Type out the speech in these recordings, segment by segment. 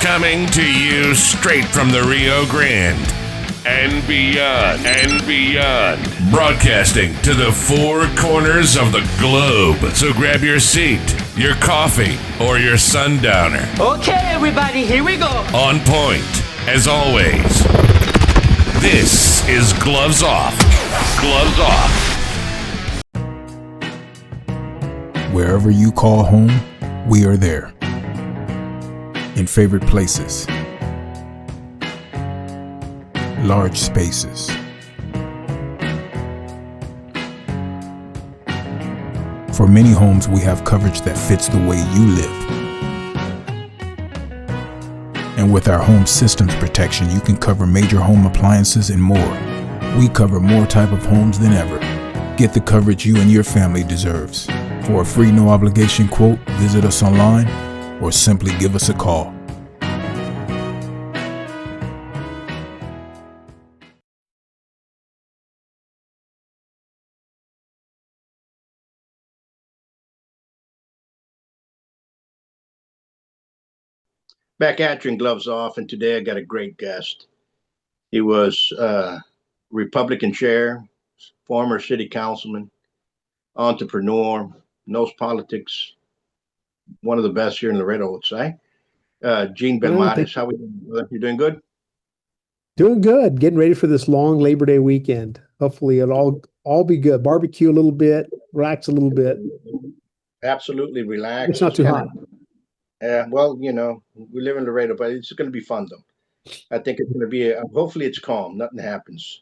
Coming to you straight from the Rio Grande and beyond. Broadcasting to the four corners of the globe. So grab your seat, your coffee, or your sundowner. Okay, everybody, here we go. On point, as always. This is Gloves Off. Gloves Off. Wherever you call home, we are there. In favorite places. Large spaces. For many homes, we have coverage that fits the way you live. And with our home systems protection, you can cover major home appliances and more. We cover more type of homes than ever. Get the coverage you and your family deserves. For a free no obligation quote, visit us online or simply give us a call. Back at you and Gloves Off, and today I got a great guest. He was Republican Chair, former City Councilman, entrepreneur, knows politics, one of the best here in Laredo, I would say. Gene Belmares, how are we doing? You doing good? Doing good. Getting ready for this long Labor Day weekend. Hopefully it'll all be good. Barbecue a little bit, relax a little bit. Absolutely relax. It's not too hot. Well, you know, we live in Laredo, but it's going to be fun, though. I think it's going to be, hopefully it's calm. Nothing happens.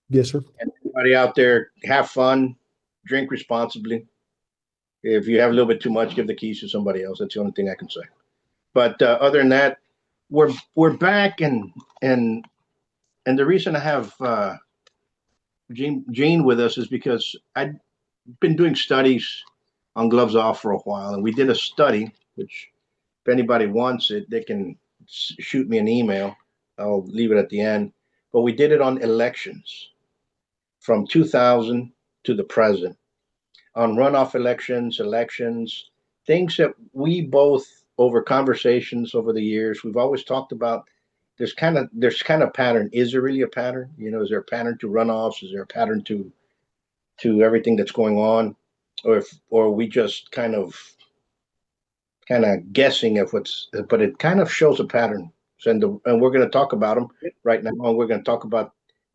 Yes, sir. And everybody out there, have fun, drink responsibly. If you have a little bit too much, give the keys to somebody else. That's the only thing I can say. But other than that, we're back, and the reason I have Gene with us is because I've been doing studies on Gloves Off for a while, and we did a study, which if anybody wants it, they can shoot me an email. I'll leave it at the end. But we did it on elections from 2000 to the present, on runoff elections, things that we both, over conversations over the years, we've always talked about. There's kind of pattern. Is there really a pattern? You know, is there a pattern to runoffs? Is there a pattern to everything that's going on, or are we just kind of guessing at what's? But it kind of shows a pattern, and we're going to talk about them right now. And we're going to talk about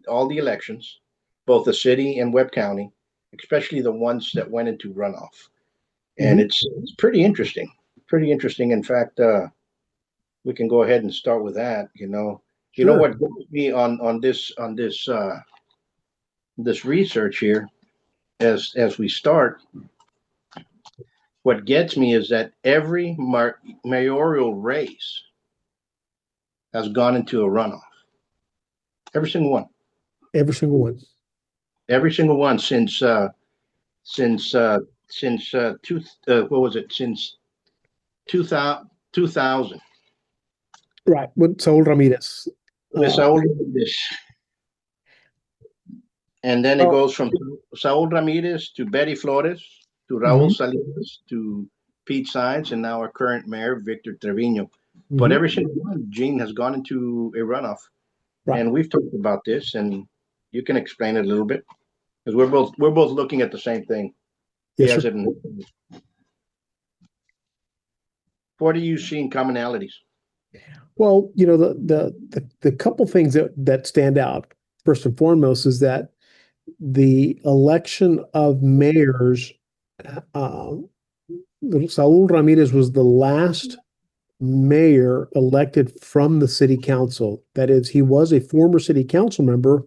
all the elections, both the city and Webb County, especially the ones that went into runoff. And it's pretty interesting. Pretty interesting. In fact, we can go ahead and start with that. You know what got me on this research here, as we start. What gets me is that every mayoral race has gone into a runoff. Every single one. Every single one. Every single one since what was it? Since 2000. Right, with Saul Ramirez. Saul Ramirez. And then it goes from Saul Ramirez to Betty Flores to Raul Salinas to Pete Sines, and now our current mayor, Victor Trevino. But every single one, Gene, has gone into a runoff. Right. And we've talked about this, and you can explain it a little bit, because we're both looking at the same thing. Yes, sir. What do you see in commonalities? Well, you know, the couple things that stand out, first and foremost, is that the election of mayors, Saul Ramirez was the last mayor elected from the city council. That is, he was a former city council member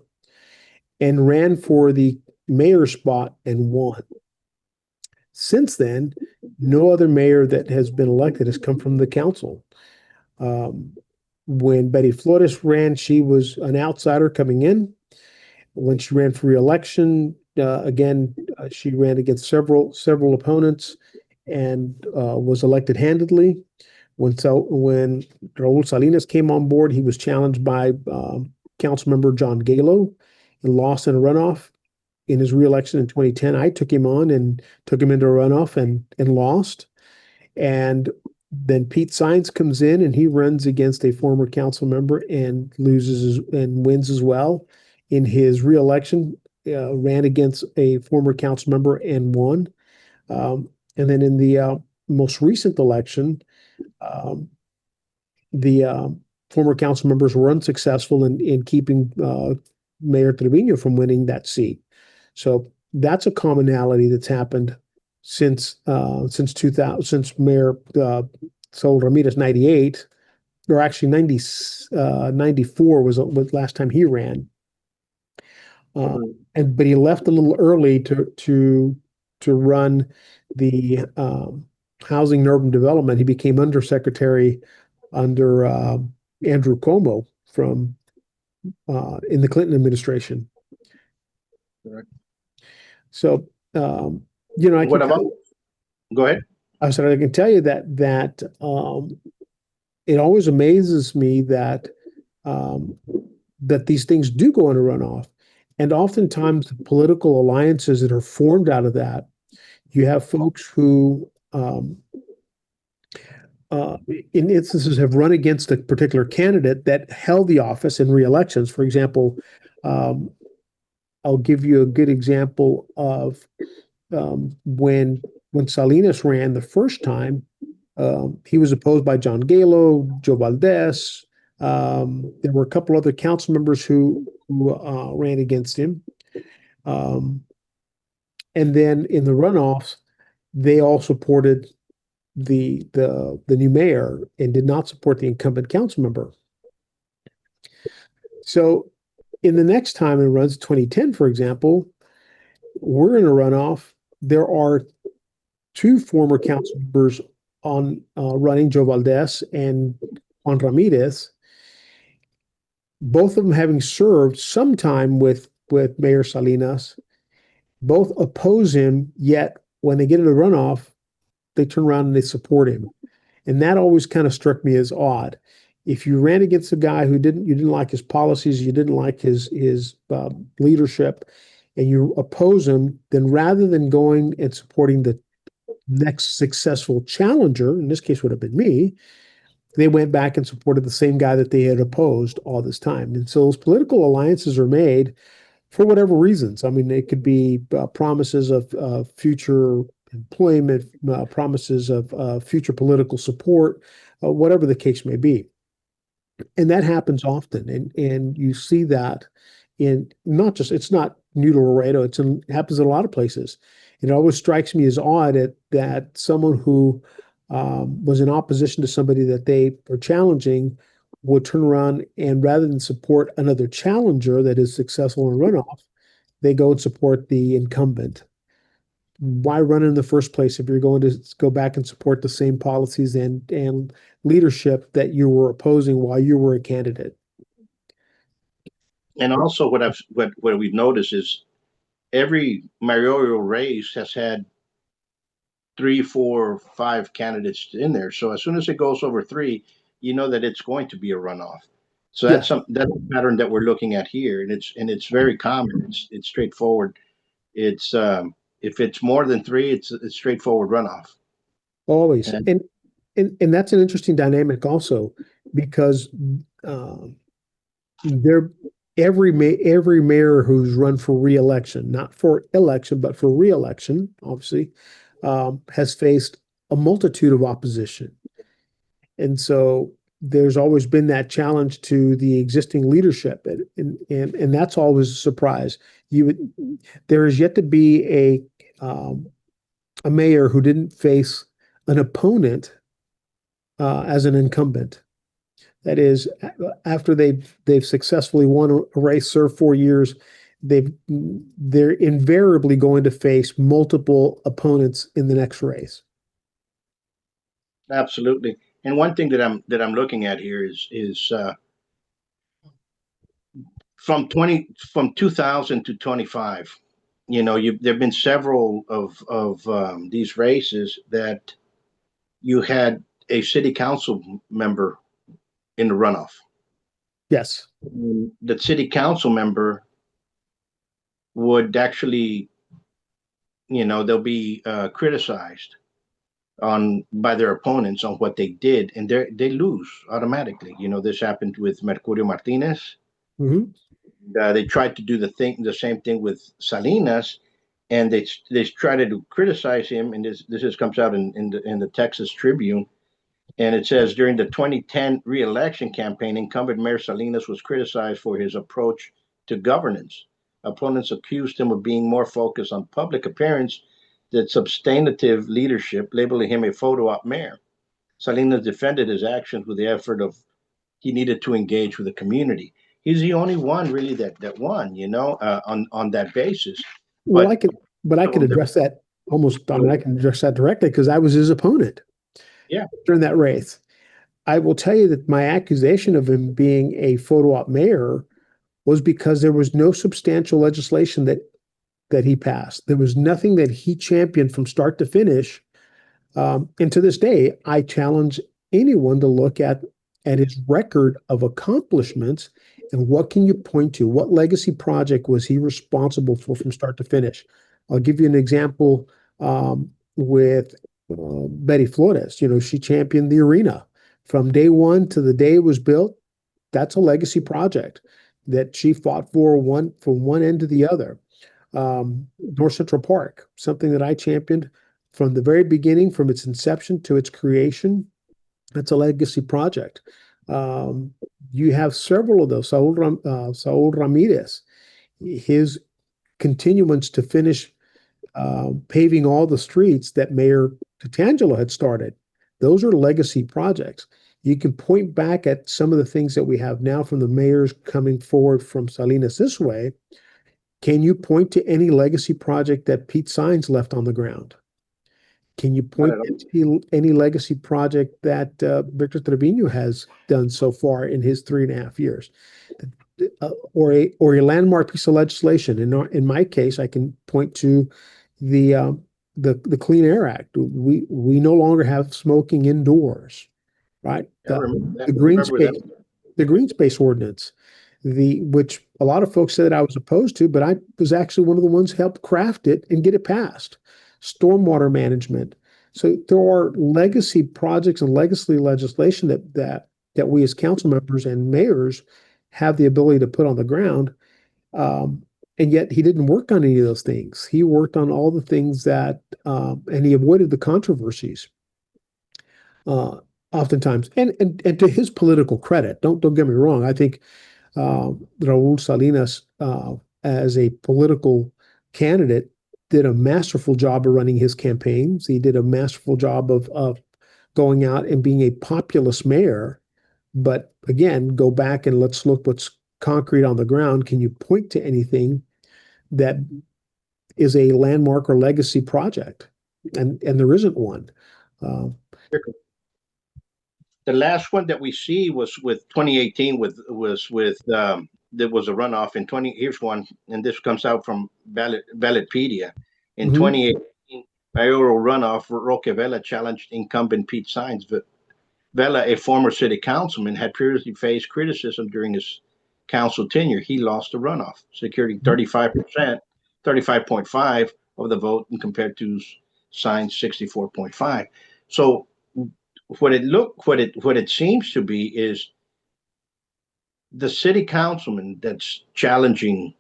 and ran for the mayor spot and won. Since then, no other mayor that has been elected has come from the council. When Betty Flores ran, she was an outsider coming in. When she ran for re-election, she ran against several opponents and was elected handedly. When Raul Salinas came on board, he was challenged by Councilmember John Gallo and lost in a runoff. In his re-election in 2010, I took him on and took him into a runoff and lost. And Then Pete Sines comes in and he runs against a former council member and and wins as well. In his reelection, ran against a former council member and won. And then in the most recent election, um, the former council members were unsuccessful in keeping Mayor Trevino from winning that seat. So that's a commonality that's happened since 2000, since Mayor Saul Ramirez 98, or actually 94 was last time he ran. But he left a little early to run the housing and urban development. He became undersecretary under Andrew Cuomo from in the Clinton administration. Correct. So What about? Go ahead. I said I can tell you that it always amazes me that that these things do go into runoff, and oftentimes the political alliances that are formed out of that, you have folks who in instances have run against a particular candidate that held the office in re-elections. For example, I'll give you a good example of when Salinas ran the first time. He was opposed by John Galo, Joe Valdez. There were a couple other council members who ran against him. And then in the runoffs, they all supported the new mayor and did not support the incumbent council member. So in the next time it runs, 2010, for example, we're in a runoff. There are two former council members on running, Joe Valdez and Juan Ramirez, both of them having served some time with Mayor Salinas. Both oppose him, yet when they get in a runoff, they turn around and they support him. And that always kind of struck me as odd. If you ran against a guy who you didn't like his policies, you didn't like his leadership, and you oppose him, then rather than going and supporting the next successful challenger, in this case would have been me, they went back and supported the same guy that they had opposed all this time. And so those political alliances are made for whatever reasons. I mean, it could be promises of future employment, promises of future political support, whatever the case may be. And that happens often. And you see that in not just, it's not new to Laredo, it happens in a lot of places. It always strikes me as odd that someone who was in opposition to somebody that they are challenging would turn around and rather than support another challenger that is successful in runoff, they go and support the incumbent. Why run in the first place if you're going to go back and support the same policies and leadership that you were opposing while you were a candidate? And also what we've noticed is every mayoral race has had 3, 4, 5 candidates in there. So as soon as it goes over 3, you know that it's going to be a runoff. So that's that's a pattern that we're looking at here, and it's very common. It's straightforward. It's if it's more than 3, it's straightforward runoff. Always, and that's an interesting dynamic also, because every mayor who's run for re-election, not for election but for re-election, obviously, has faced a multitude of opposition, and so there's always been that challenge to the existing leadership, and that's always a surprise. There is yet to be a mayor who didn't face an opponent as an incumbent. That is, after they've successfully won a race, served 4 years, they're invariably going to face multiple opponents in the next race. Absolutely. And one thing that I'm looking at here is from 2000 to 25. There've been several of these races that you had a city council member in the runoff. Yes. The city council member would actually, they'll be criticized on by their opponents on what they did, and they lose automatically. This happened with Mercurio Martinez. Mhm. They tried to do the same thing with Salinas, and they tried to criticize him. And this comes out in the Texas Tribune, and it says during the 2010 re-election campaign, incumbent Mayor Salinas was criticized for his approach to governance. Opponents accused him of being more focused on public appearance than substantive leadership, labeling him a photo op mayor. Salinas defended his actions with the effort of he needed to engage with the community. He's the only one really that won, on that basis. Well, But I could address that almost. I mean, I can address that directly because I was his opponent yeah, during that race. I will tell you that my accusation of him being a photo op mayor was because there was no substantial legislation that he passed. There was nothing that he championed from start to finish. And to this day, I challenge anyone to look at his record of accomplishments and what can you point to? What legacy project was he responsible for from start to finish? I'll give you an example with Betty Flores. She championed the arena from day one to the day it was built. That's a legacy project that she fought for from one end to the other. North Central Park, something that I championed from the very beginning, from its inception to its creation. That's a legacy project. You have several of those. Saul Ramirez, his continuance to finish paving all the streets that Mayor Tatangelo had started. Those are legacy projects. You can point back at some of the things that we have now from the mayors coming forward from Salinas this way. Can you point to any legacy project that Pete Sines left on the ground? Can you point to any legacy project that Victor Trevino has done so far in his 3.5 years? Or a landmark piece of legislation. In my case, I can point to the Clean Air Act. We no longer have smoking indoors, right? The green space ordinance, which a lot of folks said I was opposed to, but I was actually one of the ones who helped craft it and get it passed. Stormwater management. So there are legacy projects and legacy legislation that we as council members and mayors have the ability to put on the ground. And yet he didn't work on any of those things. He worked on all the things and he avoided the controversies. Oftentimes, and to his political credit, don't get me wrong. I think Raul Salinas, as a political candidate, did a masterful job of running his campaigns. He did a masterful job of going out and being a populist mayor. But again, go back and let's look what's concrete on the ground. Can you point to anything that is a landmark or legacy project? And there isn't one. The last one that we see was with 2018 there was a runoff in 20. Here's one, and this comes out from Ballotpedia. In 2018, mayoral runoff, Roque Vela challenged incumbent Pete Sines. Vela, a former city councilman, had previously faced criticism during his council tenure. He lost the runoff, securing 35%, 35.5% of the vote, and compared to Sines 64.5%. So what it seems to be is the city councilman that's challenging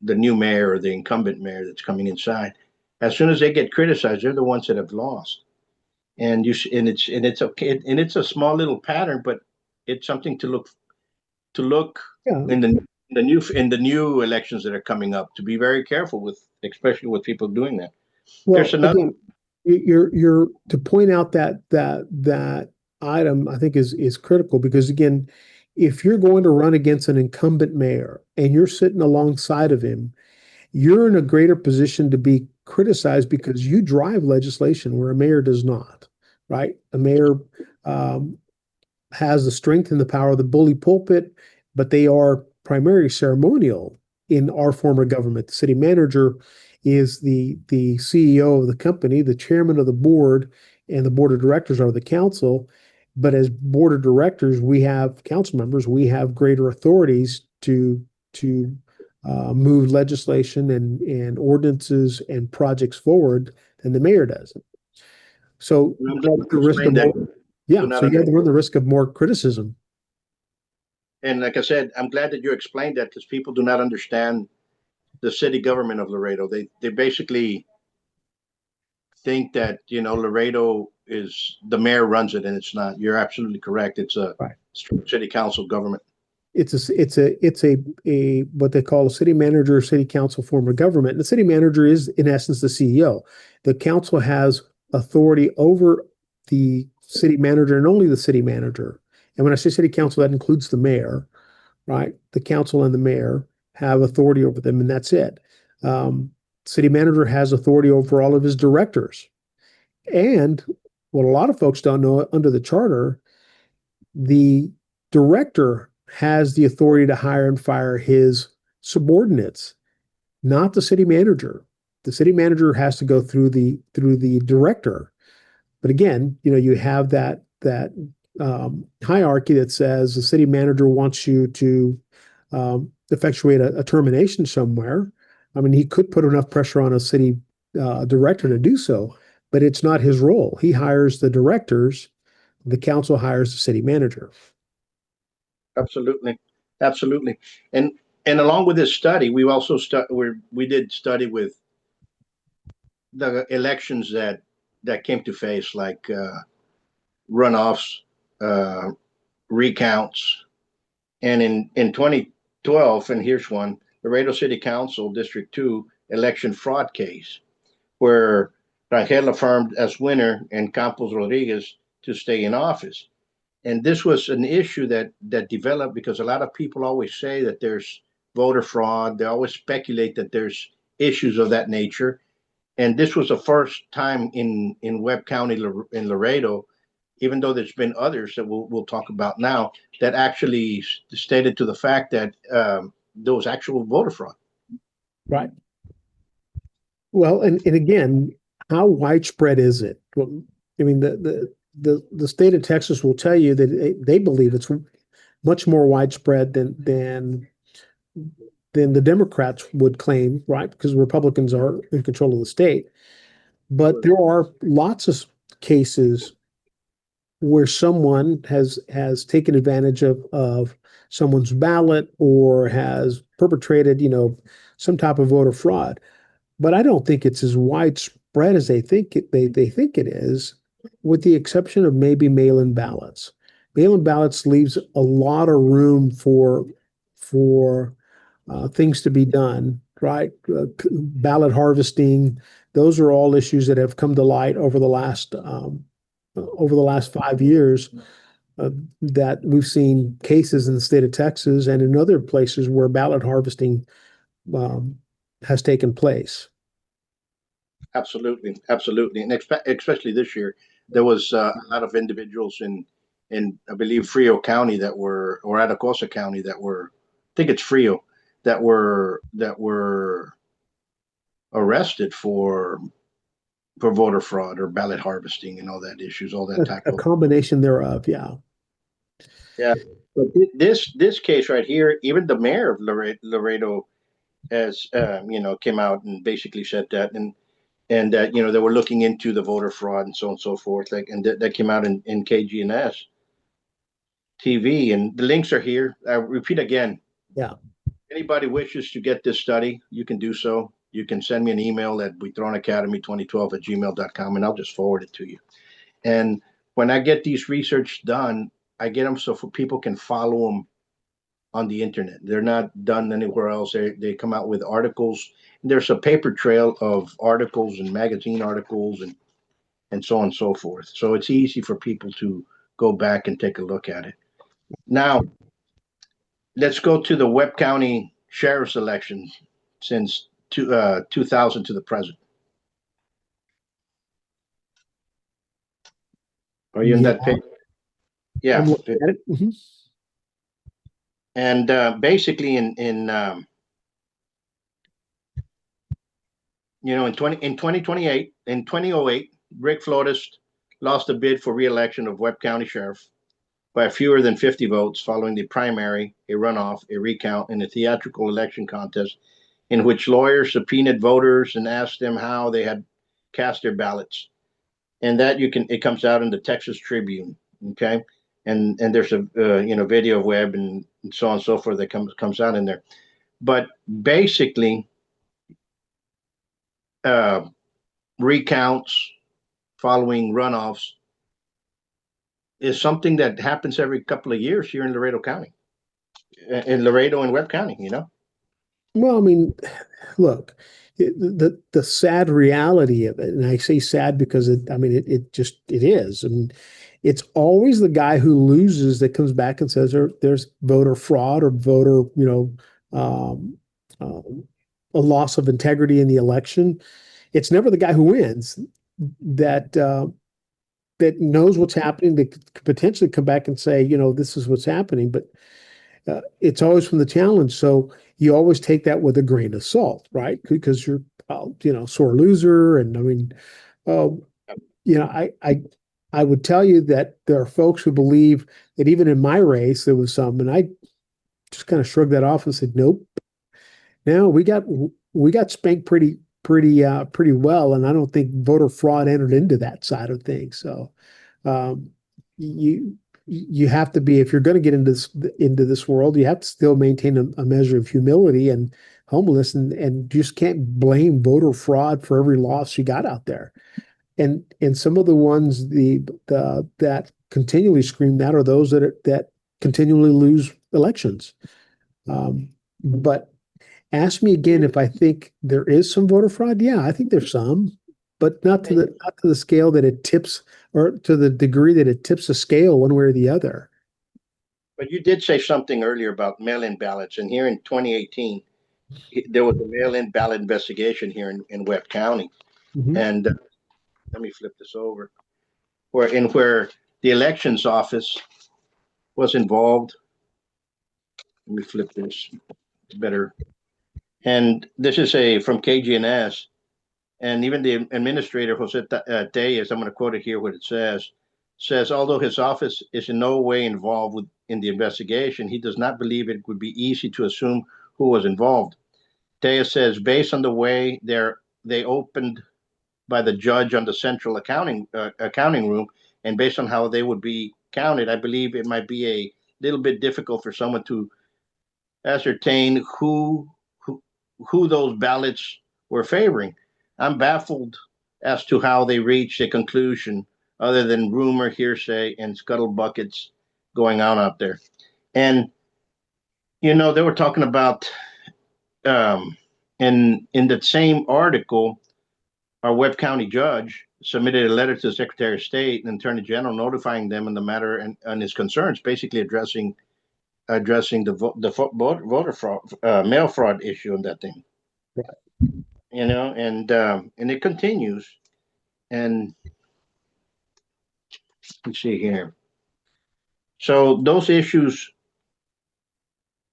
the new mayor or the incumbent mayor that's coming inside. As soon as they get criticized, they're the ones that have lost. And it's okay, and it's a small little pattern, but it's something to look in the new elections that are coming up, to be very careful with, especially with people doing that. Well, There's another. again, you're to point out that item, I think is critical, because again, if you're going to run against an incumbent mayor and you're sitting alongside of him, you're in a greater position to be criticized because you drive legislation where a mayor does not, right? A mayor has the strength and the power of the bully pulpit, but they are primarily ceremonial in our form of government. The city manager is the CEO of the company, the chairman of the board, and the board of directors are the council. But as board of directors, we have council members, we have greater authorities to move legislation and ordinances and projects forward than the mayor does. So And I'm you glad have the you risk of explained that. more, Do yeah. not So you have to run understand. the risk of more criticism. And like I said, I'm glad that you explained that because people do not understand the city government of Laredo. They basically think that Laredo is the mayor runs it, and it's not. You're absolutely correct. It's a Right. city council government. It's a what they call a city manager, city council form of government. And the city manager is in essence the CEO. The council has authority over the city manager and only the city manager. And when I say city council, that includes the mayor, right? The council and the mayor have authority over them, and that's it. Um, City manager has authority over all of his directors. And what a lot of folks don't know, under the charter, the director has the authority to hire and fire his subordinates, not the city manager. The city manager has to go through the director. But again, you have that hierarchy that says the city manager wants you to effectuate a termination somewhere. I mean, he could put enough pressure on a city director to do so, but it's not his role. He hires the directors. The council hires the city manager. Absolutely, absolutely. And along with this study, we also we did study with the elections that came to face, like runoffs, uh, recounts, and in 2012, and here's one: Laredo City Council District 2 election fraud case, where Rangel affirmed as winner and Campos Rodriguez to stay in office. And this was an issue that developed because a lot of people always say that there's voter fraud. They always speculate that there's issues of that nature. And this was the first time in Webb County in Laredo, even though there's been others that we'll talk about now, that actually stated to the fact that there was actual voter fraud. Right. Well, and again, how widespread is it? Well, I mean, the state of Texas will tell you that they believe it's much more widespread than the Democrats would claim, right? Because Republicans are in control of the state. But there are lots of cases where someone has taken advantage of someone's ballot or has perpetrated, some type of voter fraud. But I don't think it's as widespread as they think they think it is, with the exception of maybe mail-in ballots. Mail-in ballots leaves a lot of room for things to be done, right? Ballot harvesting, those are all issues that have come to light over the last 5 years. That we've seen cases in the state of Texas and in other places where ballot harvesting um, has taken place. Absolutely, absolutely, and especially this year, there was a lot of individuals in I believe Frio County that were, or Atacosa County that were, I think it's Frio, that were arrested for voter fraud or ballot harvesting and all that issues, all that type A of. combination thereof, yeah. Yeah, but this case right here, even the mayor of Laredo has came out and basically said that, and that they were looking into the voter fraud and so on and so forth, like, and that came out in KGNS TV, and the links are here. I repeat again, Yeah. anybody wishes to get this study, you can do so. You can send me an email at buitronacademy2012@gmail.com, and I'll just forward it to you. And when I get these research done, I get them so for people can follow them on the internet. They're not done anywhere else. They come out with articles. There's a paper trail of articles and magazine articles and so on and so forth. So it's easy for people to go back and take a look at it. Now, let's go to the Webb County Sheriff's election since 2000 to the present. Are you in Yeah. that page? Yeah. I'm looking at it. And basically, in 2028, in 2008, Rick Flores lost the bid for re-election of Webb County Sheriff by fewer than 50 votes following the primary, a runoff, a recount, and a theatrical election contest in which lawyers subpoenaed voters and asked them how they had cast their ballots. and that it comes out in the Texas Tribune. Okay. And there's a video of Webb and so on and so forth that comes out in there. But basically, recounts following runoffs is something that happens every couple of years here in Laredo County, in Laredo and Webb County. Well, I mean, look, the sad reality of it, and I say sad because it is. I mean, it's always the guy who loses that comes back and says there's voter fraud or voter, um, a loss of integrity in the election. It's never the guy who wins that that knows what's happening, that could potentially come back and say, this is what's happening. But it's always from the challenge. So you always take that with a grain of salt, right? Because you're, sore loser. And I mean, I would tell you that there are folks who believe that even in my race, there was some, and I just kind of shrugged that off and said, nope. Now we got spanked pretty well, and I don't think voter fraud entered into that side of things. So you have to be, if you're going to get into this world, you have to still maintain a measure of humility and humbleness, and just can't blame voter fraud for every loss you got out there. And some of the ones that continually scream that are those that continually lose elections. But ask me again if I think there is some voter fraud. Yeah, I think there's some, but not to the scale that it tips, or to the degree that it tips the scale one way or the other. But you did say something earlier about mail-in ballots, and here in 2018, there was a mail-in ballot investigation here in Webb County, and let me flip this over, where the elections office was involved. Let me flip this better. And this is from KGNS, and even the administrator, Jose Tellez, I'm going to quote it here, what it says, although his office is in no way involved in the investigation, he does not believe it would be easy to assume who was involved. Tellez says, based on the way they opened by the judge on the central accounting room, and based on how they would be counted, I believe it might be a little bit difficult for someone to ascertain who those ballots were favoring. I'm baffled as to how they reached a conclusion other than rumor, hearsay, and scuttlebuckets going on out there. And they were talking about in that same article, our Webb County judge submitted a letter to the Secretary of State and Attorney General notifying them in the matter and his concerns, basically addressing the voter fraud, mail fraud issue and that thing. Right. And it continues. And let's see here. So those issues,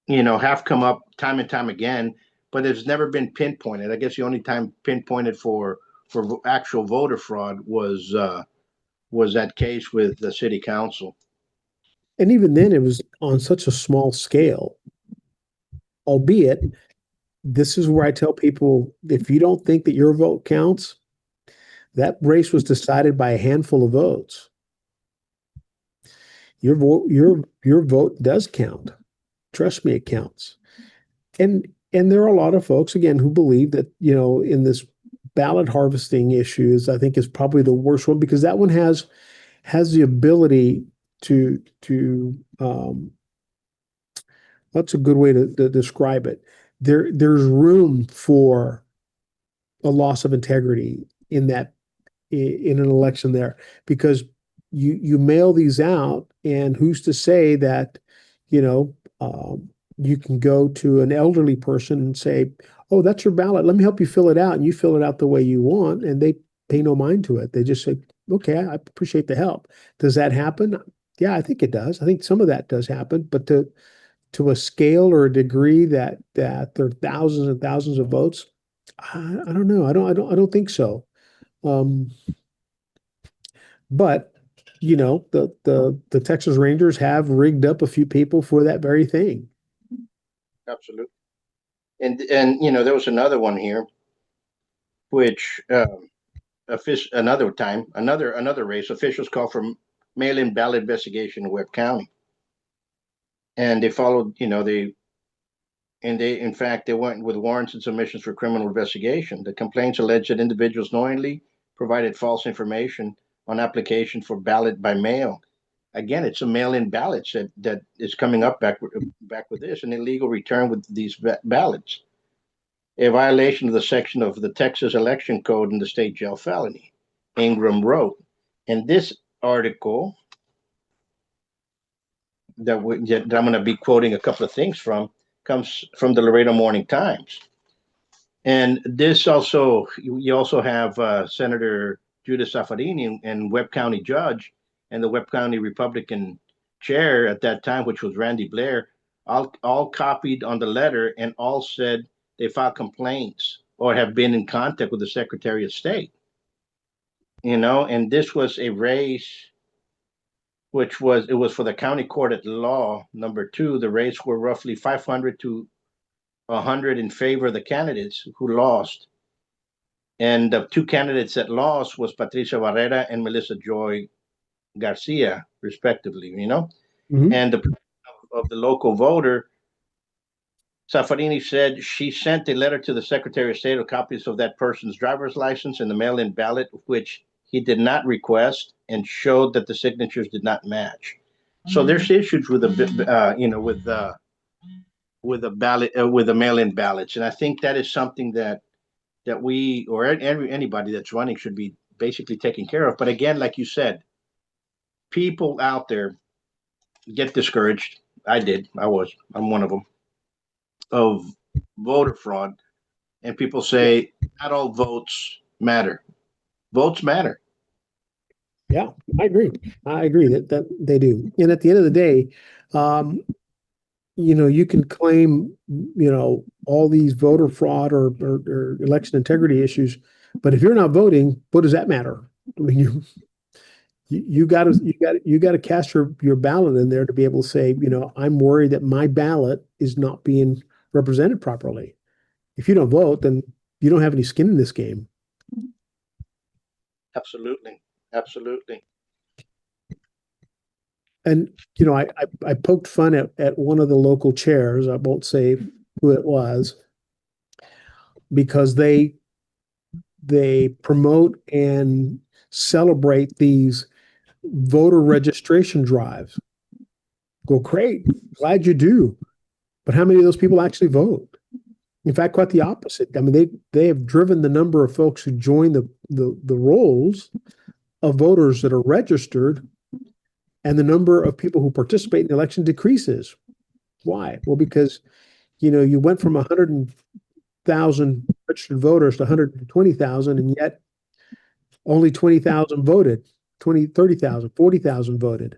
have come up time and time again, but it's never been pinpointed. I guess the only time pinpointed for actual voter fraud was that case with the city council. And even then, it was on such a small scale, albeit this is where I tell people, if you don't think that your vote counts, that race was decided by a handful of votes. Your vote does count. Trust me, it counts. And there are a lot of folks, again, who believe that, in this ballot harvesting issues, I think is probably the worst one, because that one has the ability to that's a good way to describe it. There's room for a loss of integrity in an election there, because you mail these out, and who's to say that you can go to an elderly person and say, oh, that's your ballot, let me help you fill it out, and you fill it out the way you want, and they pay no mind to it. They just say, okay, I appreciate the help. Does that happen? Yeah, I think it does. I think some of that does happen, but to a scale or a degree that there are thousands and thousands of votes, I don't know. I don't think so. But the Texas Rangers have rigged up a few people for that very thing. Absolutely. And there was another one here, which another race, officials called for mail-in ballot investigation in Webb County, and they followed. In fact, they went with warrants and submissions for criminal investigation. The complaints allege that individuals knowingly provided false information on application for ballot by mail. Again, it's a mail-in ballots that is coming up back with this, an illegal return with these ballots, a violation of the section of the Texas Election Code in the state jail felony. Ingram wrote, and this article that I'm going to be quoting a couple of things from comes from the Laredo Morning Times. And this also, you also have Senator Judith Saffarini and Webb County judge and the Webb County Republican chair at that time, which was Randy Blair, all copied on the letter and all said they filed complaints or have been in contact with the Secretary of State. And this was a race it was for the county court at law, number 2. The rates were roughly 500 to 100 in favor of the candidates who lost. And the 2 candidates that lost was Patricia Barrera and Melissa Joy Garcia, respectively, Mm-hmm. And of the local voter, Saffarini said she sent a letter to the Secretary of State of copies of that person's driver's license and the mail-in ballot, which he did not request, and showed that the signatures did not match. So there's issues with with the ballot with the mail-in ballots, and I think that is something that we or anybody that's running should be basically taken care of. But again, like you said, people out there get discouraged. I'm one of them, of voter fraud, and people say not all votes matter. Votes matter. Yeah, I agree. I agree that they do. And at the end of the day, you can claim, all these voter fraud or election integrity issues, but if you're not voting, what does that matter? I mean, you got to cast your ballot in there to be able to say, I'm worried that my ballot is not being represented properly. If you don't vote, then you don't have any skin in this game. Absolutely. And I poked fun at one of the local chairs. I won't say who it was, because they promote and celebrate these voter registration drives. Go, great, glad you do. But how many of those people actually vote? In fact, quite the opposite. I mean, they have driven the number of folks who join the rolls of voters that are registered, and the number of people who participate in the election decreases. Why? Well, because you went from 100,000 registered voters to 120,000, and yet only 20,000 voted, 20, 30,000, 40,000 voted.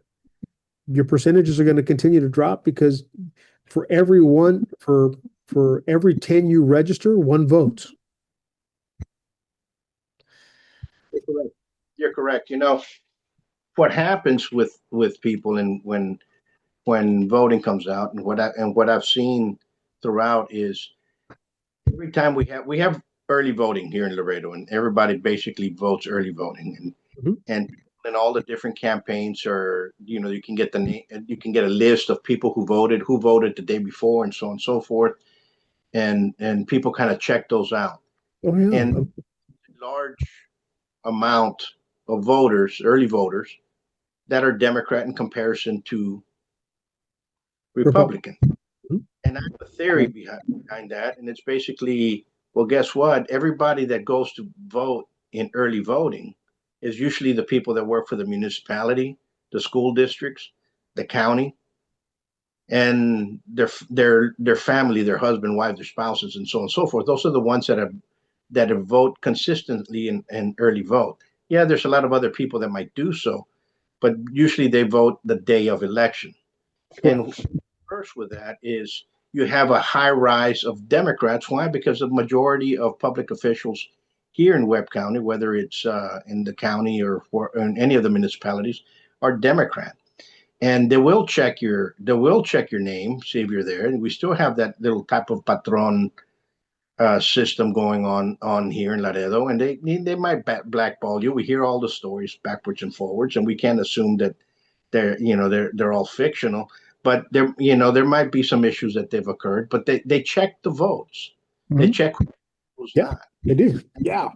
Your percentages are going to continue to drop because for every 10 you register, 1 votes. You're correct. What happens with people and when voting comes out, and what I've seen throughout is every time we have early voting here in Laredo, and everybody basically votes early voting, and all the different campaigns are, you can get you can get a list of people who voted the day before, and so on and so forth, and people kind of check those out. Oh, yeah. And large amount of voters, early voters, that are Democrat in comparison to Republican. And I have a theory behind that, and it's basically, well, guess what? Everybody that goes to vote in early voting is usually the people that work for the municipality, the school districts, the county, and their family, their husband, wife, their spouses, and so on and so forth. Those are the ones that vote consistently in early vote. Yeah, there's a lot of other people that might do so, but usually they vote the day of election. And first with that is you have a high rise of Democrats. Why? Because the majority of public officials here in Webb County, whether it's in the county or in any of the municipalities, are Democrat. And they will check your name, see if you're there. And we still have that little type of patron system going on here in Laredo, and they might blackball you. We hear all the stories backwards and forwards, and we can't assume that they're all fictional. But there might be some issues that they've occurred, but they check the votes. They check who's Yeah, not. they do. Yeah.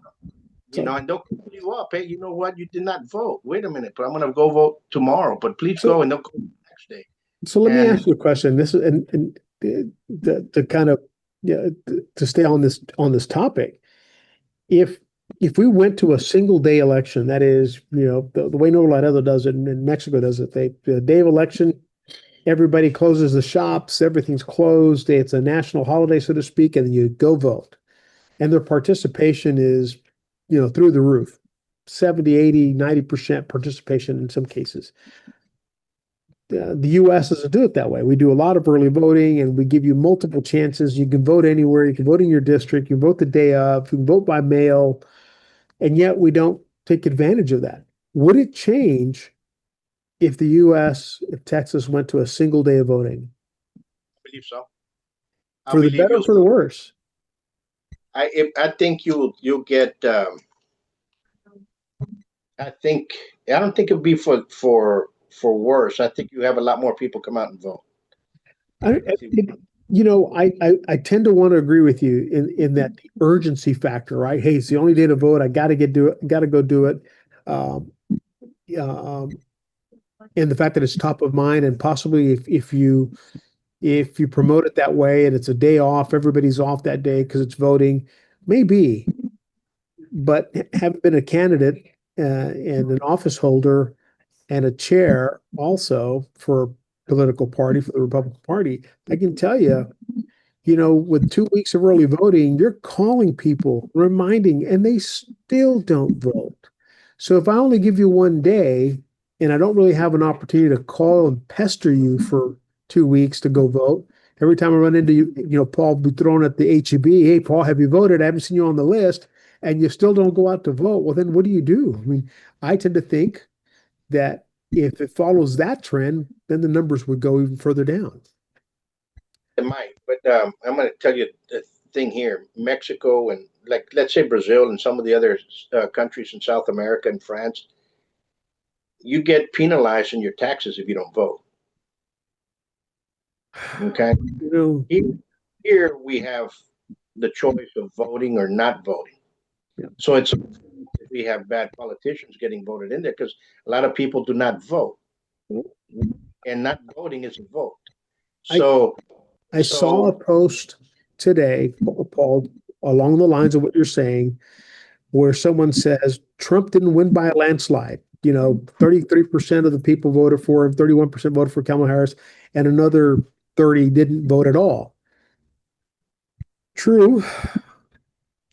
And they'll call you up. Hey, you know what? You did not vote. Wait a minute, but I'm going to go vote tomorrow. But please So, go, and they'll call you the next day. so let me And ask you a question. This is and to kind of to stay on this topic. If we went to a single day election, that is, the way Nuevo Laredo does it and Mexico does it, the day of election, everybody closes the shops, everything's closed. It's a national holiday, so to speak, and you go vote. And their participation is, through the roof, 70, 80, 90% participation in some cases. The U.S. doesn't do it that way. We do a lot of early voting, and we give you multiple chances. You can vote anywhere. You can vote in your district. You can vote the day of. You can vote by mail, and yet we don't take advantage of that. Would it change if if Texas went to a single day of voting? I believe so. For the better or for the worse? I think you'll get. I don't think it'll be for worse. I think you have a lot more people come out and vote. I tend to want to agree with you in that the urgency factor, right? Hey, it's the only day to vote. I got to go do it. And the fact that it's top of mind, and possibly if you promote it that way and it's a day off, everybody's off that day because it's voting, maybe. But having been a candidate and an office holder and a chair also for a political party, for the Republican Party, I can tell you, with 2 weeks of early voting, you're calling people, reminding, and they still don't vote. So if I only give you one day and I don't really have an opportunity to call and pester you for 2 weeks to go vote, every time I run into you, Paul Buitron at the HEB, hey, Paul, have you voted? I haven't seen you on the list, and you still don't go out to vote. Well, then what do you do? I mean, I tend to think that if it follows that trend, then the numbers would go even further down. It might, but I'm going to tell you the thing here. Mexico and, let's say, Brazil and some of the other countries in South America and France, you get penalized in your taxes if you don't vote. Okay? Here we have the choice of voting or not voting. Yeah. So we have bad politicians getting voted in there because a lot of people do not vote, and not voting is a vote. So I saw a post today, Paul, along the lines of what you're saying, where someone says Trump didn't win by a landslide. 33% of the people voted for him, 31% voted for Kamala Harris, and another 30 didn't vote at all. True.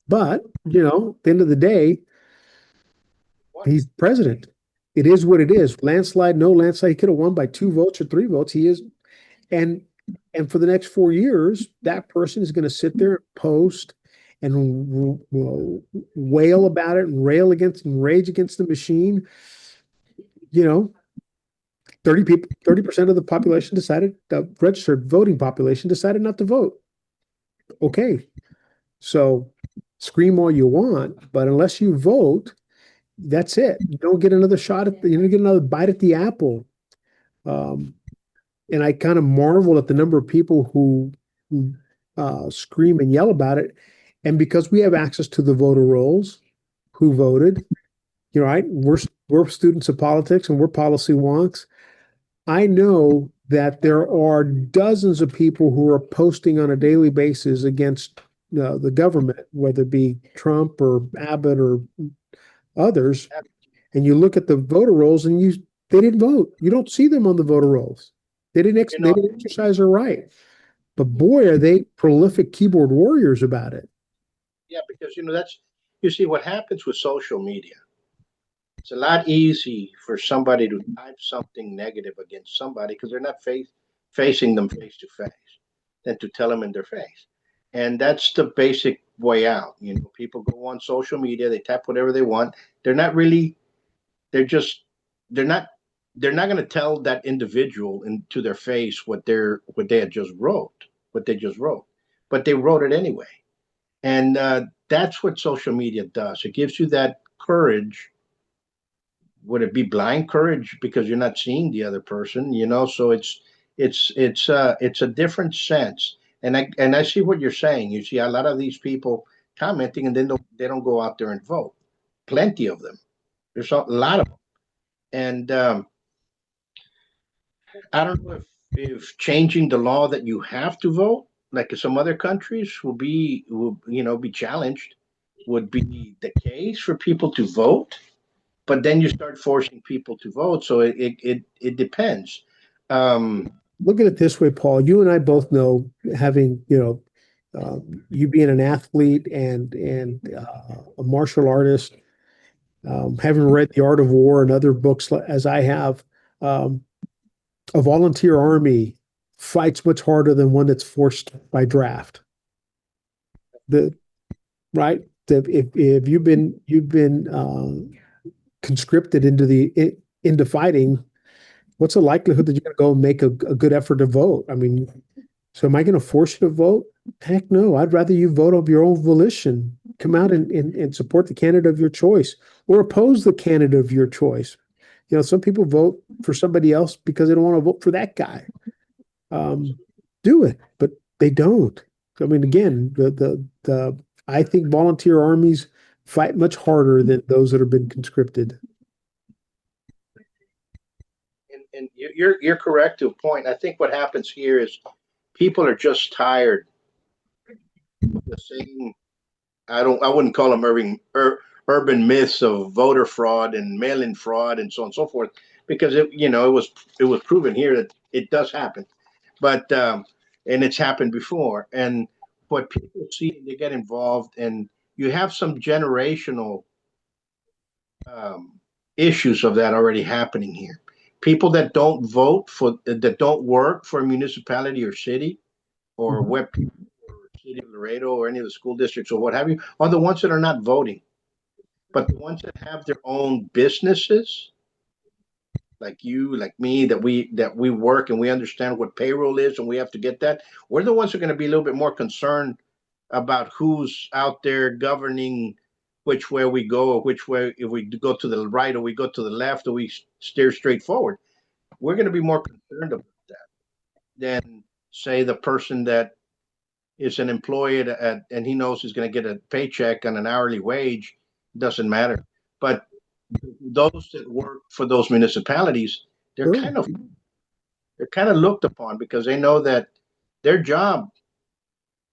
But, at the end of the day, he's president. It is what it is. Landslide, no landslide. He could have won by 2 votes or 3 votes. He is. And for the next 4 years, that person is going to sit there and post and wail about it and rage against the machine. 30% of the population decided, the registered voting population decided not to vote. Okay. So scream all you want, but unless you vote, that's it. You don't get another shot you don't get another bite at the apple. And I kind of marvel at the number of people who scream and yell about it. And because we have access to the voter rolls, who voted, right? We're students of politics and we're policy wonks. I know that there are dozens of people who are posting on a daily basis against the government, whether it be Trump or Abbott or others. And you look at the voter rolls and they didn't vote. You don't see them on the voter rolls. They didn't exercise their right. But boy, are they prolific keyboard warriors about it. Yeah, because you see what happens with social media. It's a lot easy for somebody to type something negative against somebody because they're not facing them face to face than to tell them in their face. And that's the basic way out. People go on social media, they type whatever they want. They're not going to tell that individual into their face what they just wrote, but they wrote it anyway. And that's what social media does. It gives you that courage. Would it be blind courage because you're not seeing the other person? So it's a different sense. And I see what you're saying. You see a lot of these people commenting, and then they don't go out there and vote. Plenty of them. There's a lot of them. And I don't know if changing the law that you have to vote, like in some other countries, will be challenged. Would be the case for people to vote, but then you start forcing people to vote. So it depends. Um, Look at it this way, Paul. You and I both know, having you being an athlete and a martial artist, having read The Art of War and other books as I have, a volunteer army fights much harder than one that's forced by draft. Right? If you've been conscripted into fighting, what's the likelihood that you're going to go and make a good effort to vote? I mean, so am I going to force you to vote? Heck no. I'd rather you vote of your own volition. Come out and support the candidate of your choice, or oppose the candidate of your choice. Some people vote for somebody else because they don't want to vote for that guy. Do it, but they don't. I mean, again, I think volunteer armies fight much harder than those that have been conscripted. and you're correct to a point. I think what happens here is people are just tired of the same. I wouldn't call them urban myths of voter fraud and mail-in fraud and so on and so forth, because it was proven here that it does happen, but and it's happened before. And what people see, they get involved, and you have some generational issues of that already happening here. People that don't that don't work for a municipality or city or Webb or City of Laredo or any of the school districts or what have you, are the ones that are not voting. But the ones that have their own businesses, like you, like me, that we work and we understand what payroll is and we have to get that, we're the ones who are going to be a little bit more concerned about who's out there governing which way we go, or which way, if we go to the right or we go to the left or we steer straight forward. We're going to be more concerned about that than, say, the person that is an employee and he knows he's going to get a paycheck on an hourly wage. Doesn't matter. But those that work for those municipalities, they're kind of looked upon, because they know that their job,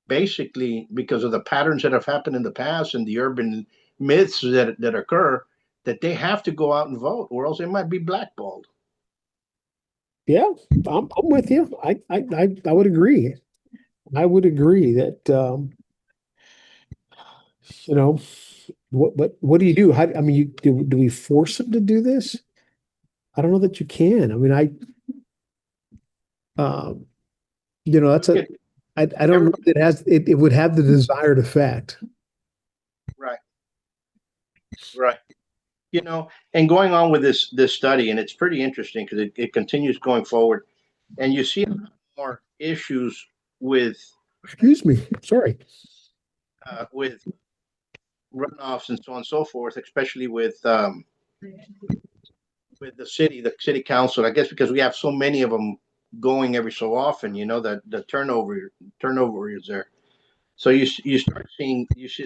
basically, because of the patterns that have happened in the past and the urban myths that occur, that they have to go out and vote, or else they might be blackballed. Yeah, I'm with you. I would agree. I would agree that what do you do? I mean, do we force them to do this? I don't know that you can. I mean, that's I don't know if it would have the desired effect. Right. And going on with this study, and it's pretty interesting because it continues going forward, and you see a lot more issues with, excuse me, sorry, with runoffs and so on and so forth, especially with the city council. I guess because we have so many of them going every so often, that the turnover is there. So you should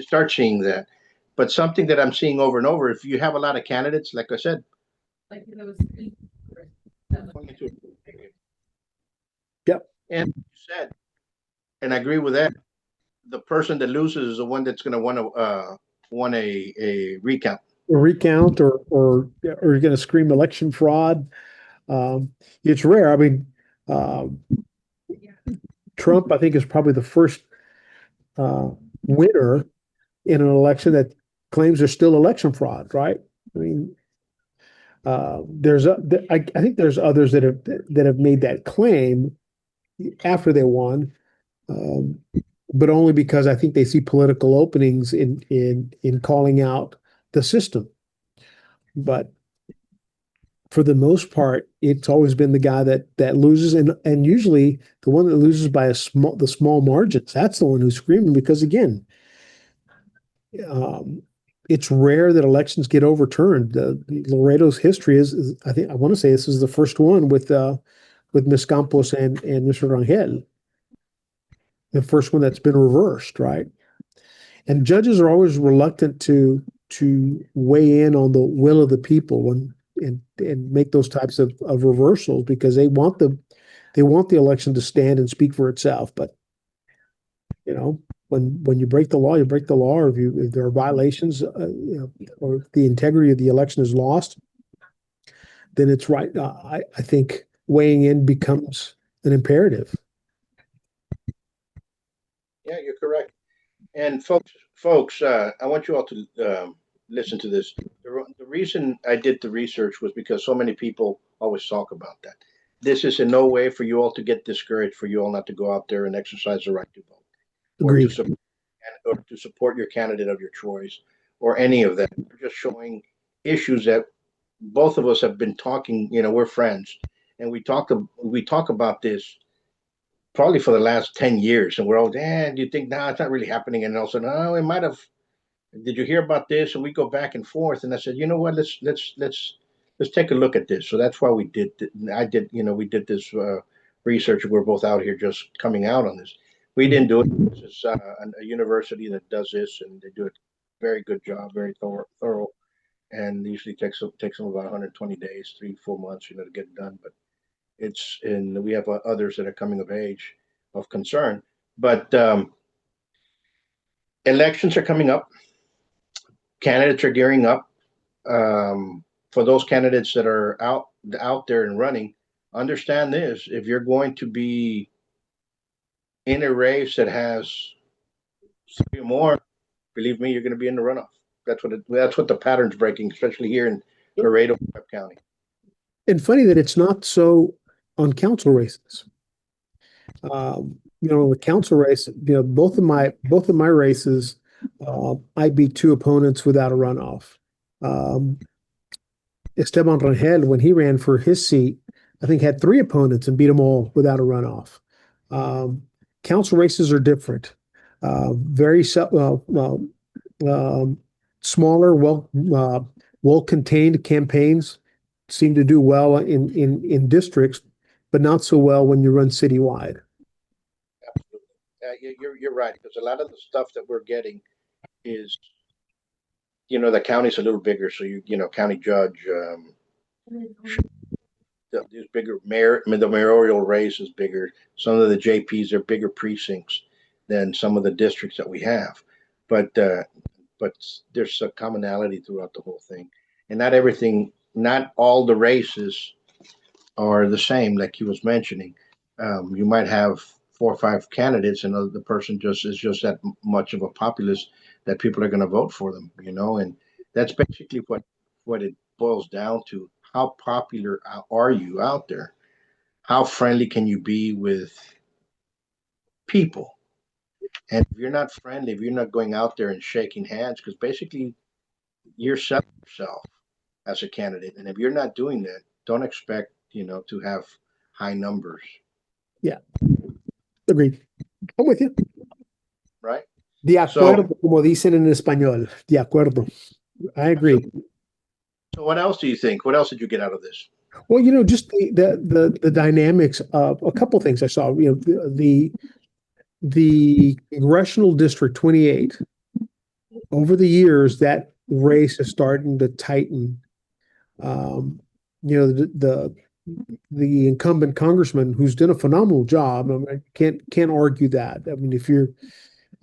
start seeing that. But something that I'm seeing over and over, if you have a lot of candidates, like I said, yep, and you said, and I agree with that, the person that loses is the one that's going to want a recount. A recount, or you're going to scream election fraud. It's rare. I mean, Trump, I think, is probably the first winner in an election that claims there's still election fraud, right? I mean, I think there's others that have made that claim after they won, but only because I think they see political openings in calling out the system. But for the most part, it's always been the guy that loses, and usually the one that loses by the small margins. That's the one who's screaming, because again, it's rare that elections get overturned. Laredo's history is I want to say this is the first one with Ms. Campos and Mr. Rangel. The first one that's been reversed, right? And judges are always reluctant to weigh in on the will of the people and make those types of reversals because they want the election to stand and speak for itself. But when you break the law, you break the law. Or if there are violations, or if the integrity of the election is lost, then it's right. I think weighing in becomes an imperative. Yeah, you're correct. And folks, I want you all to listen to this. The reason I did the research was because so many people always talk about that. This is in no way for you all to get discouraged, for you all not to go out there and exercise the right to vote, Agreed. or to support your candidate of your choice, or any of that. We're just showing issues that both of us have been talking. We're friends, and we talk about this probably for the last 10 years, and we're all, do you think, no, it's not really happening? And also, no, it might have. Did you hear about this? And we go back and forth. And I said, you know what? Let's take a look at this. So that's why we did. We did this research. We're both out here just coming out on this. We didn't do it. This is a university that does this, and they do a very good job, very thorough, and usually takes them about 120 days, 3-4 months, to get it done. But we have others that are coming of age of concern. But elections are coming up. Candidates are gearing up. For those candidates that are out there and running, understand this: if you're going to be in a race that has 3 or more, believe me, you're going to be in the runoff. That's what the pattern's breaking, especially here in Laredo, Webb County. And funny that it's not so on council races. The council race, both of my races, I beat 2 opponents without a runoff. Esteban Rangel, when he ran for his seat, I think had 3 opponents and beat them all without a runoff. Council races are different. Very smaller, well-contained campaigns seem to do well in districts, but not so well when you run citywide. Absolutely, you're right, because a lot of the stuff that we're getting is, the county's a little bigger, so county judge, these bigger the mayoral race is bigger. Some of the JPs are bigger precincts than some of the districts that we have, but there's a commonality throughout the whole thing, and not all the races are the same. Like he was mentioning, you might have 4 or 5 candidates, and the person is just that much of a populist that people are going to vote for them, and that's basically what it boils down to. How popular are you out there? How friendly can you be with people? And if you're not friendly, if you're not going out there and shaking hands, because basically you're selling yourself as a candidate, and if you're not doing that, don't expect to have high numbers. Yeah, agreed. I'm with you. Right. De acuerdo, como dicen en español. De acuerdo. I agree. So what else do you think? What else did you get out of this? Well, just the dynamics of a couple things I saw. The Congressional District 28, over the years, that race is starting to tighten. The incumbent congressman, who's done a phenomenal job, I can't argue that. I mean,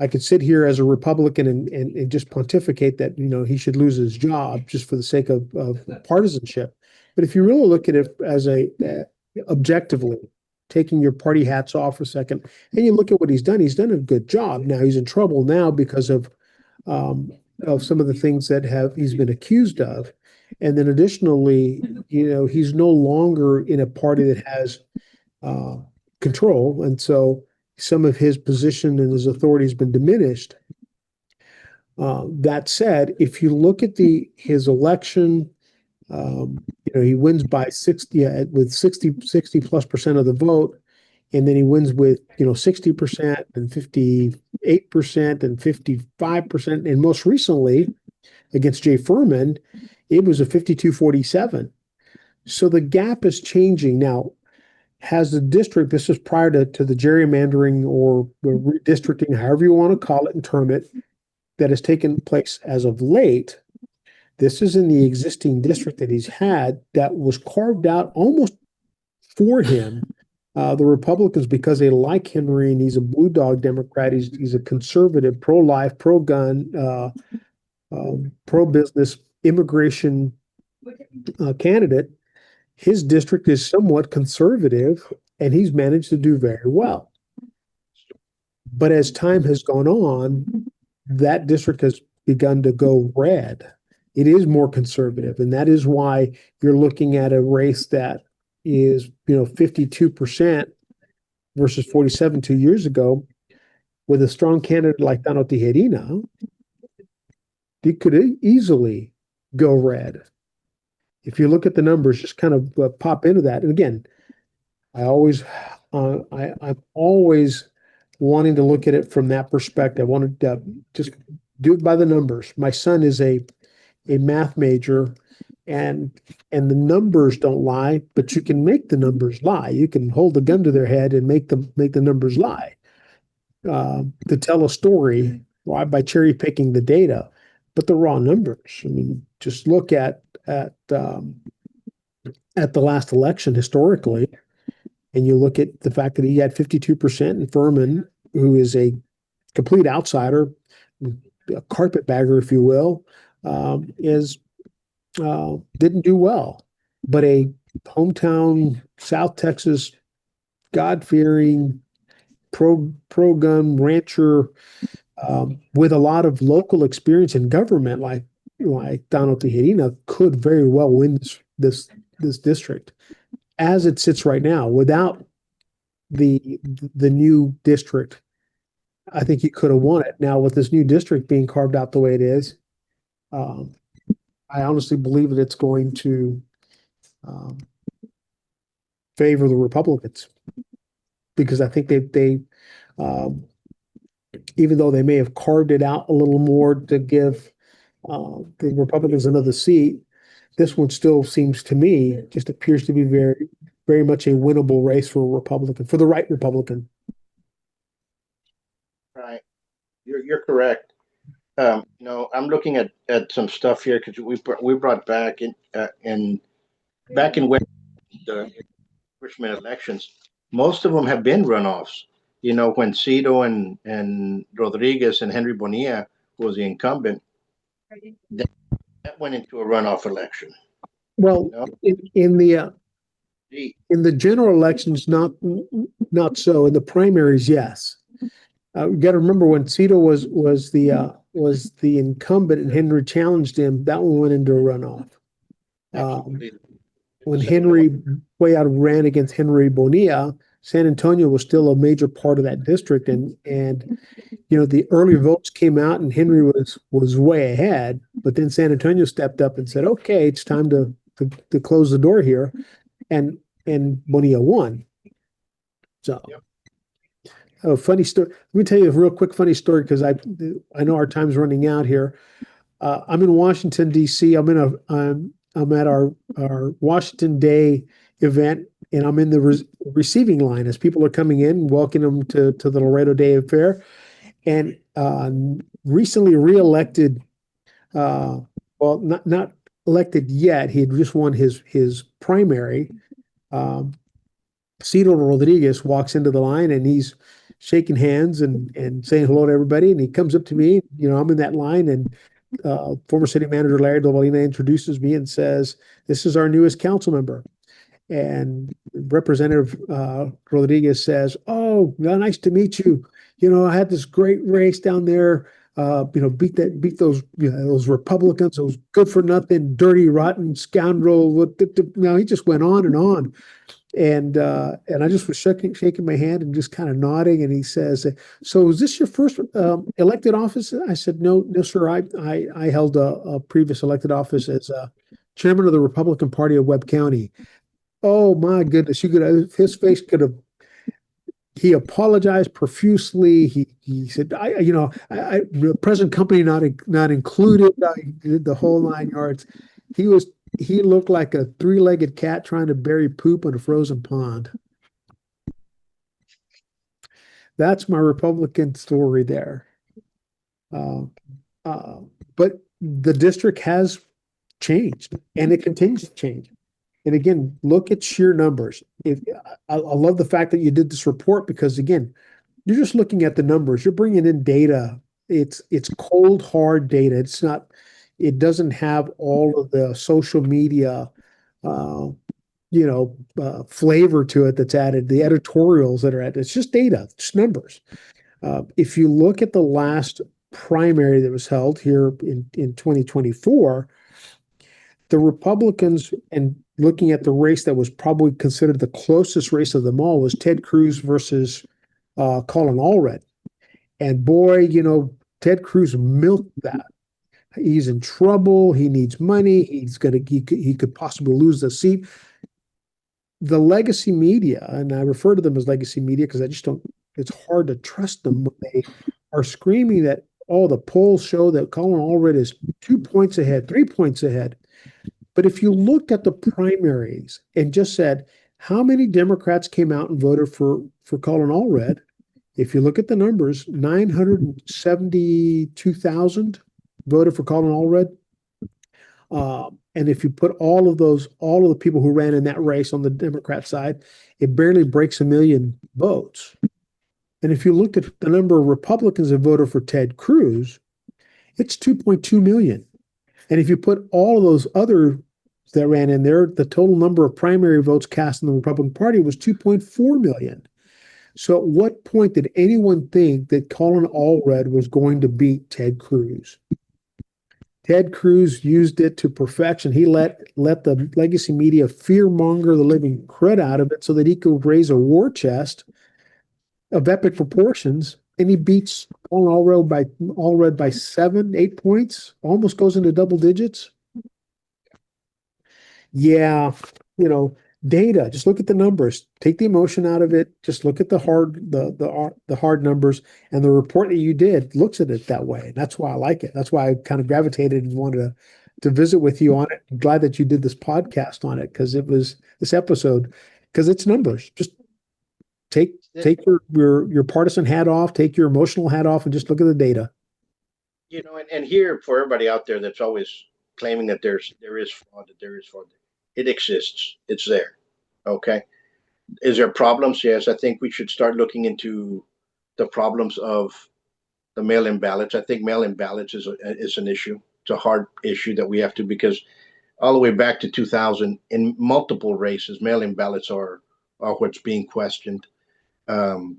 I could sit here as a Republican and just pontificate that he should lose his job just for the sake of partisanship. But if you really look at it as objectively, taking your party hats off for a second, and you look at what he's done a good job. Now he's in trouble now because of some of the things that he's been accused of. And then additionally, he's no longer in a party that has control. And so some of his position and his authority has been diminished. That said, if you look at his election, he wins by 60 plus % of the vote. and then he wins with 60% and 58% and 55%, and most recently against Jay Furman, it was a 52-47. So the gap is changing now. Has the district, this is prior to the gerrymandering or the redistricting, however you want to call it and term it, that has taken place as of late. This is in the existing district that he's had that was carved out almost for him. The Republicans, because they like Henry and he's a blue dog Democrat, he's a conservative, pro-life, pro-gun, pro-business immigration candidate. His district is somewhat conservative, and he's managed to do very well. But as time has gone on, that district has begun to go red. It is more conservative, and that is why you're looking at a race that is 52% versus 47 2 years ago. With a strong candidate like Dano Tijerina, it could easily go red. If you look at the numbers, just kind of pop into that. And again, I'm always wanting to look at it from that perspective. I wanted to just do it by the numbers. My son is a math major, and the numbers don't lie, but you can make the numbers lie. You can hold a gun to their head and make the numbers lie to tell a story by cherry picking the data, but the raw numbers. I mean, just look at the last election historically, and you look at the fact that he had 52%, and Furman, who is a complete outsider, a carpetbagger, if you will, didn't do well. But a hometown South Texas, God-fearing, pro-gun rancher with a lot of local experience in government, like Dano Tijerina, could very well win this district as it sits right now. Without the new district, I think he could have won it. Now, with this new district being carved out the way it is, I honestly believe that it's going to favor the Republicans, because I think they even though they may have carved it out a little more to give the Republicans another seat, this one still seems to me just appears to be very, very much a winnable race for a Republican, for the right Republican. Right, you're correct. I'm looking at some stuff here because we brought back in when the freshman elections, most of them have been runoffs. When Cito and Rodriguez and Henry Bonilla was the incumbent, that went into a runoff election. Well, in the general elections, not so. In the primaries, yes. You got to remember when Cito was the incumbent and Henry challenged him, that one went into a runoff. When Henry way out ran against Henry Bonilla, San Antonio was still a major part of that district, and the early votes came out and Henry was way ahead, but then San Antonio stepped up and said, "Okay, it's time to close the door here," and Bonilla won. So, a funny story. Let me tell you a real quick funny story, because I know our time's running out here. I'm in Washington D.C. I'm at our Washington Day event, and I'm in the receiving line as people are coming in, welcoming them to the Laredo Day Fair. And recently reelected, well, not elected yet. He had just won his primary. Cito Rodriguez walks into the line and he's shaking hands and saying hello to everybody. And he comes up to me. I'm in that line, and former city manager Larry Dovalina introduces me and says, "This is our newest council member." And Representative Rodriguez says, "Oh, nice to meet you. I had this great race down there. Beat those Republicans, those good for nothing, dirty, rotten scoundrel." He just went on and on. And I just was shaking my hand and just kind of nodding. And he says, "So is this your first elected office?" I said, No, sir. I held a previous elected office as chairman of the Republican Party of Webb County." Oh my goodness! His face could have he apologized profusely. He said, I the present company not included, the whole 9 yards. He looked like a three-legged cat trying to bury poop in a frozen pond. That's my Republican story there. Uh, uh, but the district has changed, and it continues to change. And again, look at sheer numbers. I love the fact that you did this report, because again, you're just looking at the numbers. You're bringing in data. It's cold, hard data. It's not. It doesn't have all of the social media, uh, flavor to it that's added. The editorials that are added. It's just data. It's numbers. If you look at the last primary that was held here in 2024, the Republicans, and looking at the race that was probably considered the closest race of them all, was Ted Cruz versus Colin Allred. And boy, Ted Cruz milked that. He's in trouble. He needs money. He could possibly lose the seat. The legacy media, and I refer to them as legacy media because I just don't, it's hard to trust them when they are screaming that, oh, the polls show that Colin Allred is 2 points ahead, 3 points ahead. But if you looked at the primaries and just said, how many Democrats came out and voted for Colin Allred? If you look at the numbers, 972,000 voted for Colin Allred. And if you put all of the people who ran in that race on the Democrat side, it barely breaks 1 million votes. And if you looked at the number of Republicans that voted for Ted Cruz, it's 2.2 million. And if you put all of those other that ran in there, the total number of primary votes cast in the Republican Party was 2.4 million. So at what point did anyone think that Colin Allred was going to beat Ted Cruz? Ted Cruz used it to perfection. He let the legacy media fearmonger the living crud out of it so that he could raise a war chest of epic proportions, and he beats Colin Allred by 7, 8 points, almost goes into double digits. Yeah, data. Just look at the numbers. Take the emotion out of it. Just look at the hard numbers. And the report that you did looks at it that way. And that's why I like it. That's why I kind of gravitated and wanted to visit with you on it. I'm glad that you did this podcast on it, because it was this episode, because it's numbers. Just take your partisan hat off, take your emotional hat off, and just look at the data. And here, for everybody out there that's always claiming that there is fraud, it exists. It's there. Okay. Is there problems? Yes. I think we should start looking into the problems of the mail-in ballots. I think mail-in ballots is an issue. It's a hard issue that we have to, because all the way back to 2000, in multiple races, mail-in ballots are what's being questioned.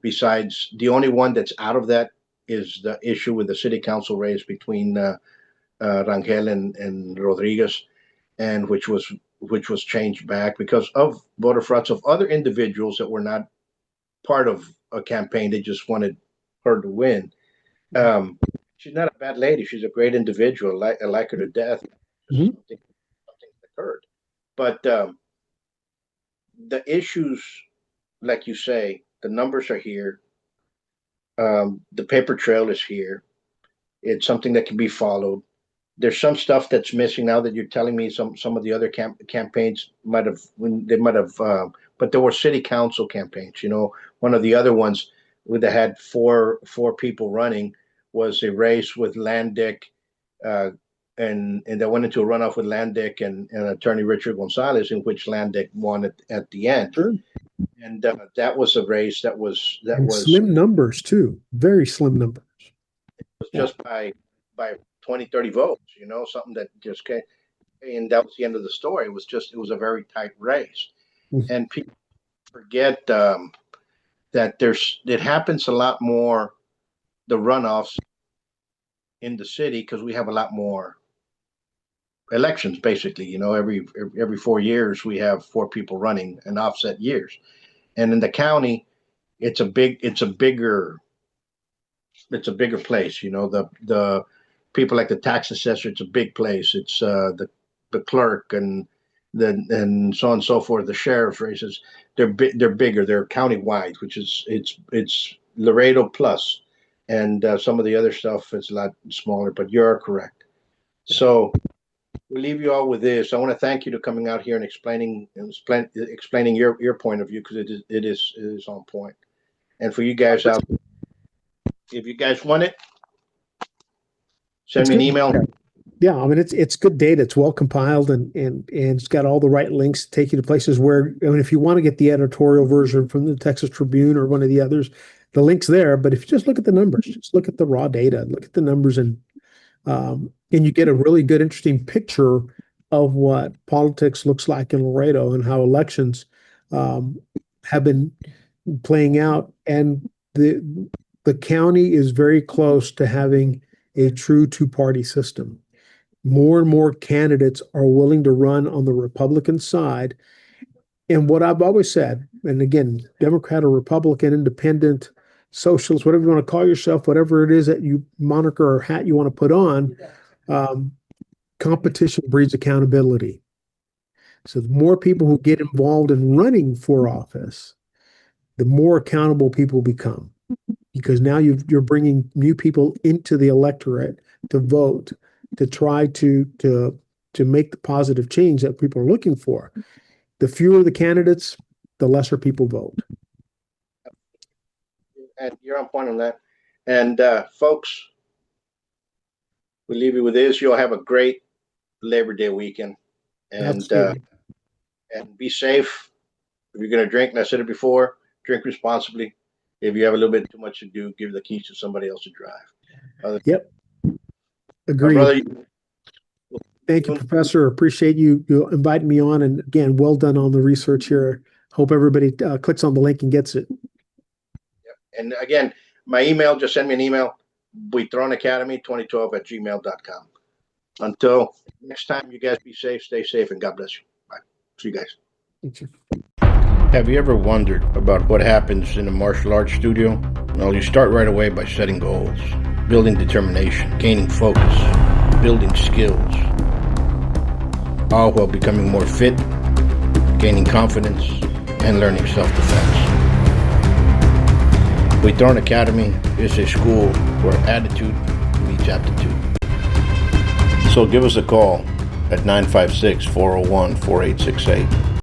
Besides, the only one that's out of that is the issue with the city council race between Rangel and Rodriguez, and which was changed back because of voter frauds of other individuals that were not part of a campaign. They just wanted her to win. She's not a bad lady. She's a great individual. I like her to death. Mm-hmm. Something occurred. But the issues, like you say, the numbers are here. The paper trail is here. It's something that can be followed. There's some stuff that's missing now that you're telling me. Some of the other campaigns might have, but there were city council campaigns. One of the other ones that had four people running was a race with Landick, and they went into a runoff with Landick and Attorney Richard Gonzalez, in which Landick won at the end. Sure. And that was a race that was slim numbers too, very slim numbers. Just by 20, 30 votes, something that just came, and that was the end of the story. It was a very tight race. Mm-hmm. And people forget that it happens a lot more, the runoffs in the city, because we have a lot more elections, basically. Every 4 years we have 4 people running in offset years. And in the county, it's a bigger place. The people like the tax assessor, it's a big place. It's the clerk and and so on and so forth. The sheriff's races, they're bigger. They're countywide, which is it's Laredo plus, and some of the other stuff is a lot smaller. But you're correct. So we'll leave you all with this. I want to thank you for coming out here and explaining your point of view, because it is on point. And for you guys out, if you guys want it, send me an email. Yeah, I mean it's good data. It's well compiled and it's got all the right links to take you to places where, I mean, if you want to get the editorial version from the Texas Tribune or one of the others, the link's there. But if you just look at the numbers, just look at the raw data, look at the numbers, and you get a really good, interesting picture of what politics looks like in Laredo and how elections have been playing out. And the county is very close to having a true two-party system. More and more candidates are willing to run on the Republican side. And what I've always said, and again, Democrat or Republican, independent, socialist, whatever you want to call yourself, whatever it is that you moniker or hat you want to put on, competition breeds accountability. So the more people who get involved in running for office, the more accountable people become, because now you're bringing new people into the electorate to vote, to try to make the positive change that people are looking for. The fewer the candidates, the lesser people vote. And you're on point on that. And folks, we leave you with this. You'll have a great Labor Day weekend, and be safe. If you're going to drink, and I said it before, drink responsibly. If you have a little bit too much to do, give the keys to somebody else to drive. Yep. Agreed. Thank you, Professor. Appreciate you inviting me on. And again, well done on the research here. Hope everybody clicks on the link and gets it. Yep. And again, my email, just send me an email, buitronacademy2012@gmail.com. Until next time, you guys be safe, stay safe, and God bless you. Bye. See you guys. Thank you. Have you ever wondered about what happens in a martial arts studio? Well, you start right away by setting goals, building determination, gaining focus, building skills, all while becoming more fit, gaining confidence, and learning self-defense. Buitron Academy is a school where attitude meets aptitude. So give us a call at 956-401-4868.